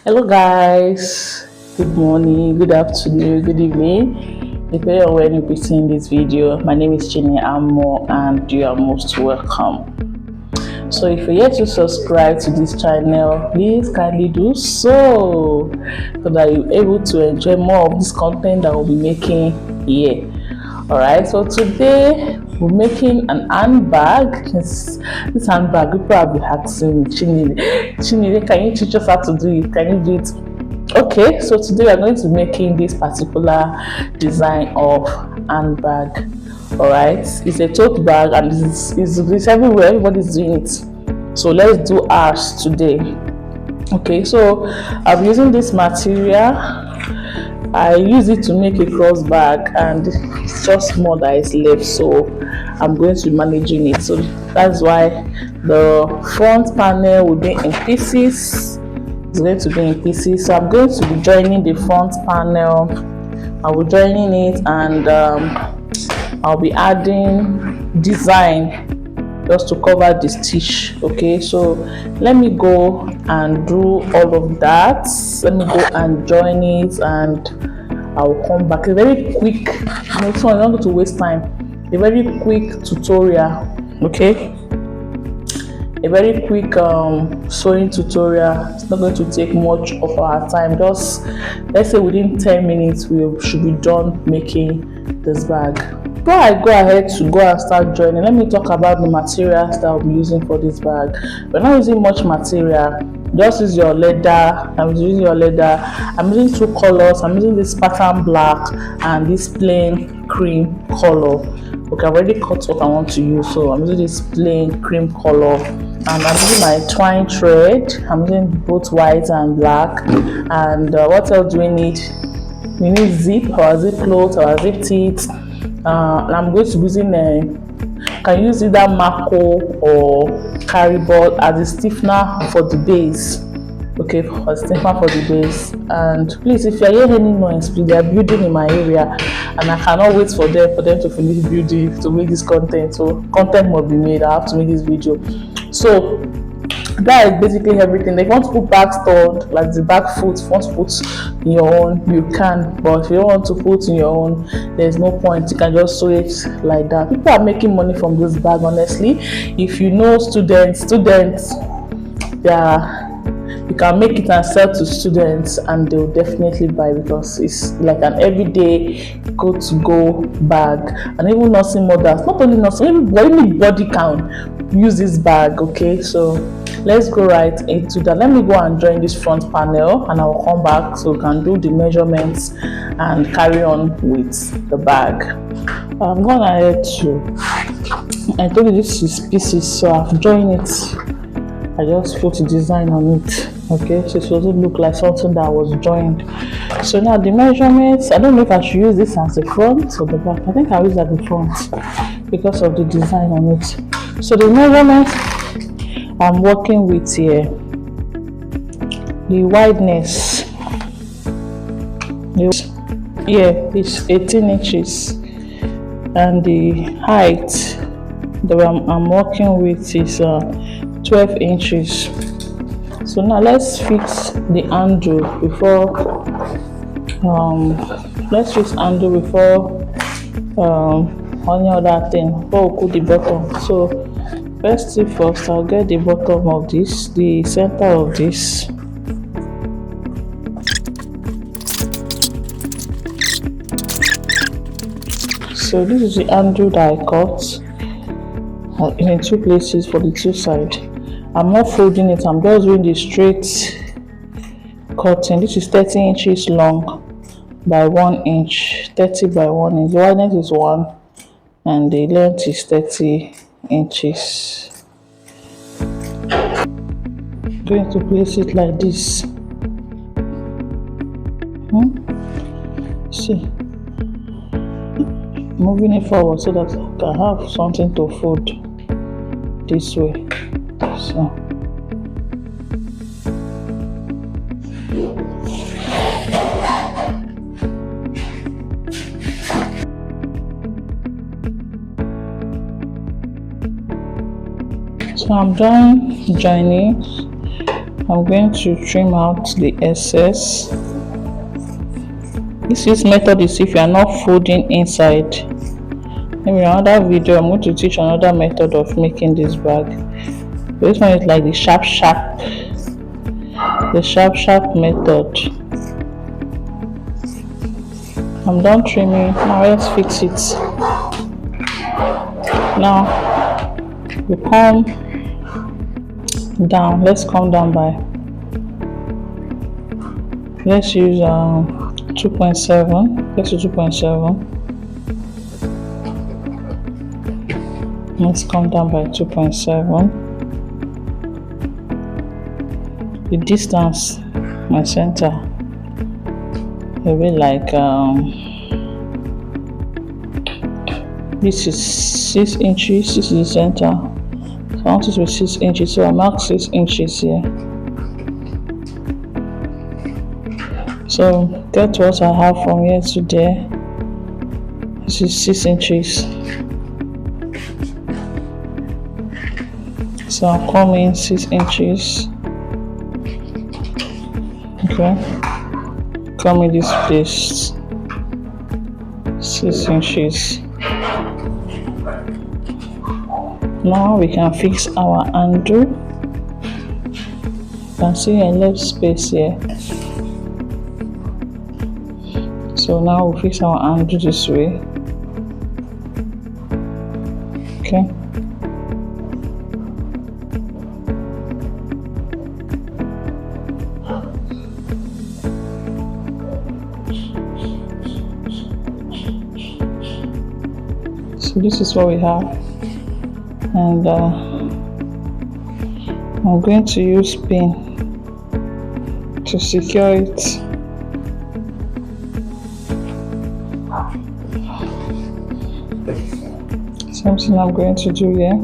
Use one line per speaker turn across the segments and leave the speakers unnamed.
Hello guys, good morning, good afternoon, good evening. Depending on when you'll be seeing this video, my name is Jenny Amo and you are most welcome. So if you're yet to subscribe to this channel, please kindly do so that you're able to enjoy more of this content that we'll be making here. Alright, so today we're making an handbag. This handbag, people have been asking me, Chinide, can you teach us how to do it? Can you do it? Okay, so today we are going to be making this particular design of handbag. Alright, it's a tote bag and it's everywhere, everybody's doing it. So let's do ours today. Okay, so I'm using this material. I use it to make a cross bag and it's just more that is left, so I'm going to be managing it. So that's why the front panel will be in pieces. It's going to be in pieces, so I'm going to be joining the front panel. I will joining it and I'll be adding design just to cover the stitch. Okay, so let me go and do all of that. Let me go and join it and I'll come back. A very quick, so I don't want to waste time. A very quick tutorial. Okay, a very quick sewing tutorial. It's not going to take much of our time. Just let's say within 10 minutes we should be done making this bag. Before I go ahead to go and start joining, let me talk about the materials that I'll be using for this bag. We're not using much material. Just use your leather. I'm using your leather. I'm using two colors. I'm using this pattern black and this plain cream color. Okay, I've already cut what I want to use, so I'm using this plain cream color. And I'm using my twine thread. I'm using both white and black. And what else do we need? We need zip or zip cloth or zip teeth. And I'm going to be using can use either Mako or carry board as a stiffener for the base. Okay, for stiffener for the base. And please, if you are hearing any noise, please, they are building in my area and I cannot wait for them to finish building to make this content. So content must be made. I have to make this video. So that is basically everything. If you want to put back stud, like the back foot, if you want to put in your own, you can. But if you don't want to put in your own, there's no point. You can just sew it like that. People are making money from this bag, honestly. If you know students, you can make it and sell to students and they'll definitely buy, because it's like an everyday go-to-go bag. And even nursing mothers, not only nursing, anybody can use this bag. Okay, so let's go right into that. Let me go and join this front panel and I will come back so we can do the measurements and carry on with the bag. I'm going ahead I told you this is pieces, so I've joined it. I just put the design on it. Okay, so it doesn't look like something that was joined. So now the measurements, I don't know if I should use this as the front or the back. I think I'll use it at the front because of the design on it. So the measurements I'm working with here, the wideness is 18 inches and the height that I'm working with is 12 inches. So now let's fix the handle before any other thing before we put the bottom. So first thing first, I'll get the bottom of this, the center of this. So this is the handle that I cut in two places for the two sides. I'm not folding it, I'm just doing the straight cutting. This is 30 inches long by 1 inch, 30 by 1 inch. The wideness is 1 and the length is 30 inches. I'm going to place it like this. See, moving it forward so that I can have something to fold this way. So I'm done joining. I'm going to trim out the excess. This method is if you are not folding inside. Maybe in another video I'm going to teach another method of making this bag. This one is like the sharp method. I'm done trimming. Now let's fix it. Now we come down. Let's come down by, let's use 2.7. Let's do 2.7. Let's come down by 2.7. The distance, my center, will be like this is 6 inches. This is the center. So I want it to be 6 inches. So I mark 6 inches here. So get what I have from here to there. This is 6 inches. So I'm coming 6 inches. Okay. Come in this place. 6 inches. Now we can fix our handle. You can see a left space here. So now we'll fix our handle this way. Okay. So this is what we have, and I'm going to use pin to secure it. Something I'm going to do here.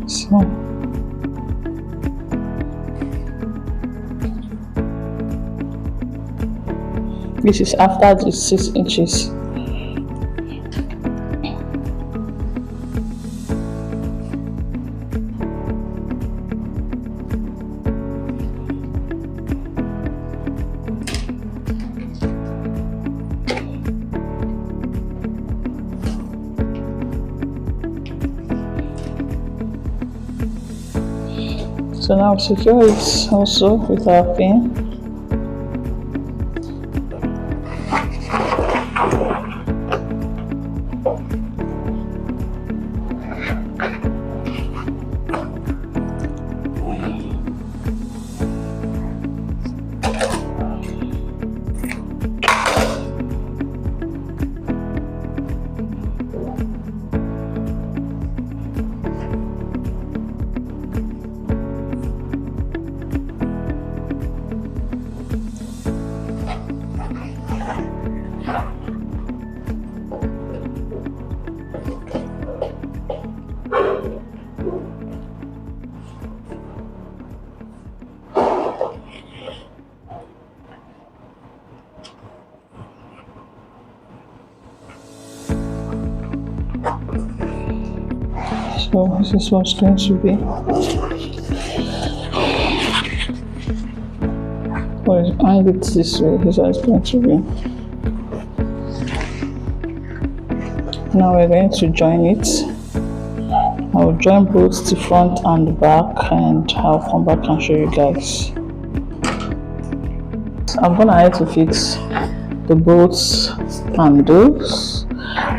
So this is after the 6 inches. So now secure it also with our pin. So this is what's going to be. Or hang it this way, this is how it's going to be. Now we're going to join it. I'll join both the front and the back, and I'll come back and show you guys. I'm gonna have to fix the bolts and those.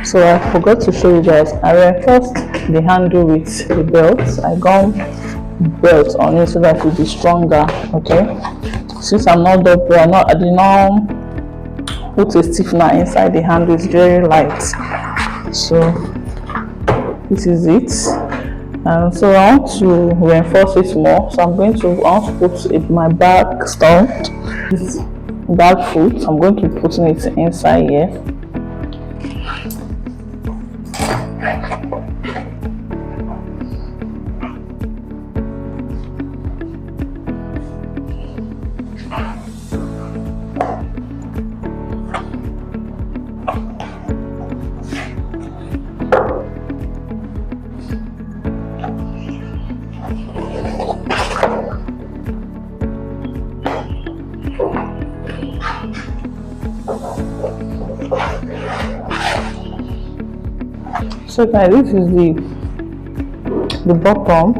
So I forgot to show you guys. I reinforced the handle with the belt. I got belt on it so that it will be stronger. Okay. Since I'm not double, I did not put a stiffener inside the handle. It's very light. So this is it. So I want to reinforce it more. So I want to put my back stump, this back foot. I'm going to be putting it inside here. So guys, this is the bottom.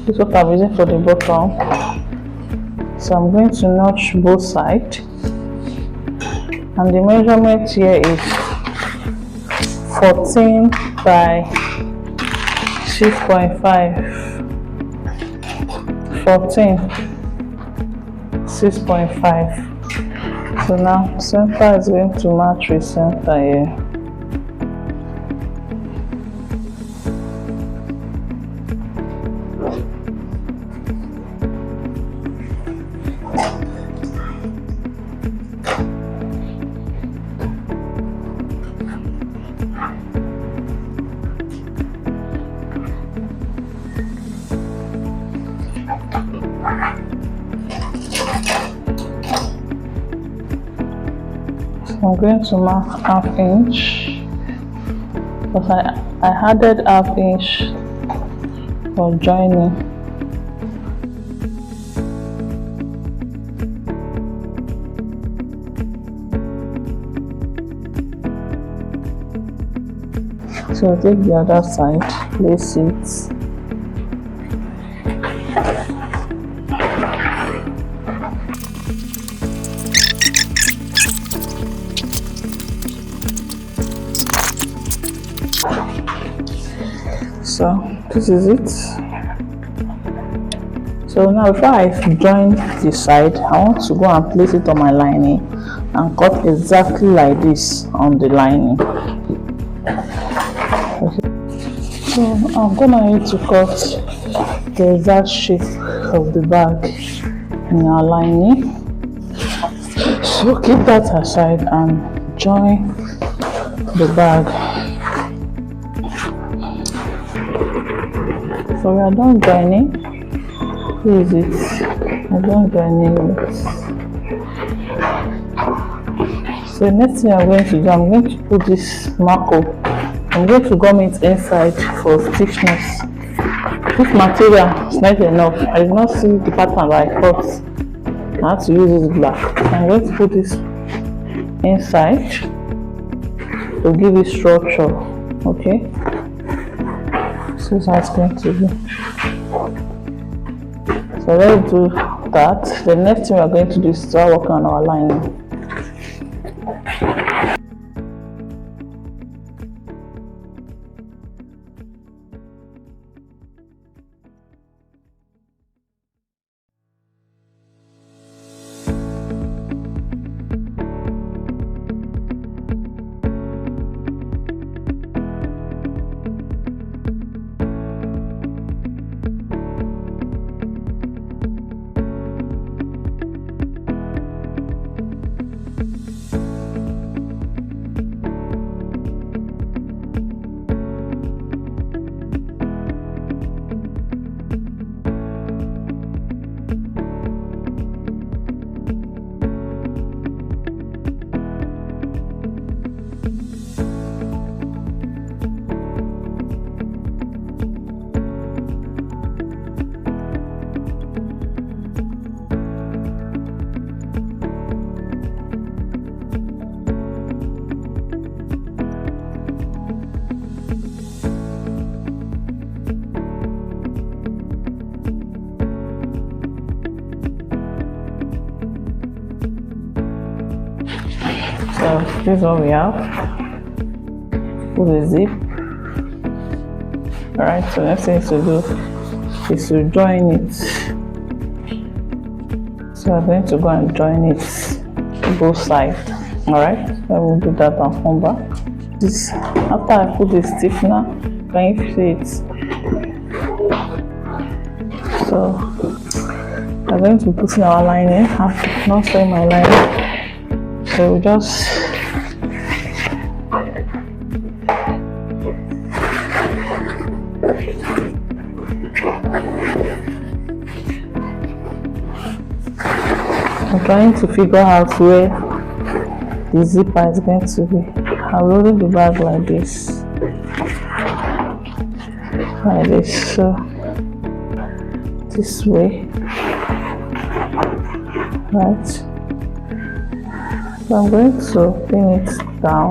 This is what I'm using for the bottom. So I'm going to notch both sides, and the measurement here is 14 by 6.5. 14 6.5. So now center is going to match with center here. I'm going to mark ½ inch, because I added ½ inch for joining. So take the other side, place it. So this is it. So now before I join the side, I want to go and place it on my lining and cut exactly like this on the lining. Okay. So I'm gonna need to cut the exact shape of the bag in our lining. So keep that aside and join the bag. So we are done joining. Here is it. I'm done joining it. So the next thing I'm going to do, I'm going to put this marker. I'm going to gum it inside for thickness. This material is not enough. I did not see the pattern that I cut. I have to use this black. I'm going to put this inside to give it structure. Okay. This is how it's going to be. So let's do that. The next thing we are going to do is start working on our lining. So this is what we have. Put the zip. Alright, so next thing to do is to join it. So I'm going to go and join it both sides. Alright, so I will do that and come back. This after I put the stiffener, can you see it? So I'm going to put in our lining. I'm not sewing my lining. So we just I'm trying to figure out where the zipper is going to be. I'm rolling the bag like this. So this way, right? So I'm going to pin it down.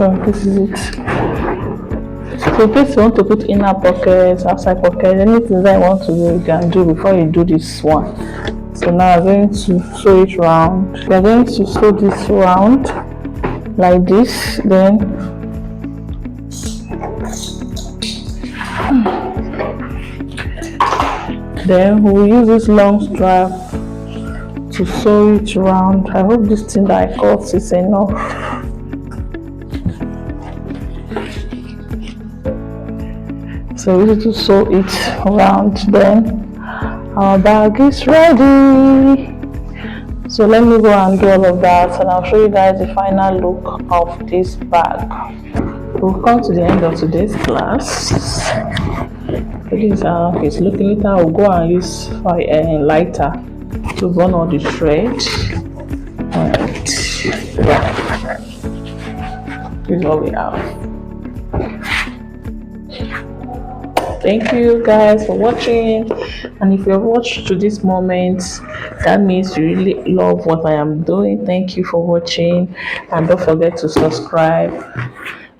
So this is it. So in case you want to put inner pockets, outside pockets, anything that you want to do, you can do before you do this one. So now I'm going to sew it round. We are going to sew this round like this, then we'll use this long strap to sew it round. I hope this thing that I cut is enough. So we need to sew it round. Then our bag is ready. So let me go and do all of that, and I'll show you guys the final look of this bag. We'll come to the end of today's class. This is how it's looking. Later I'll go and use a lighter to burn all the thread. Alright, yeah, this is what we have. Thank you guys for watching, and if you've watched to this moment, that means you really love what I am doing. Thank you for watching, and don't forget to subscribe,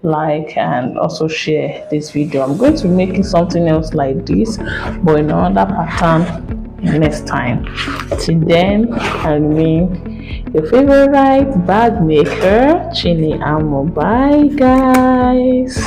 like, and also share this video. I'm going to be making something else like this, but in another pattern next time. Till then, I remain your favorite bag maker, Chinny Amo. Bye guys.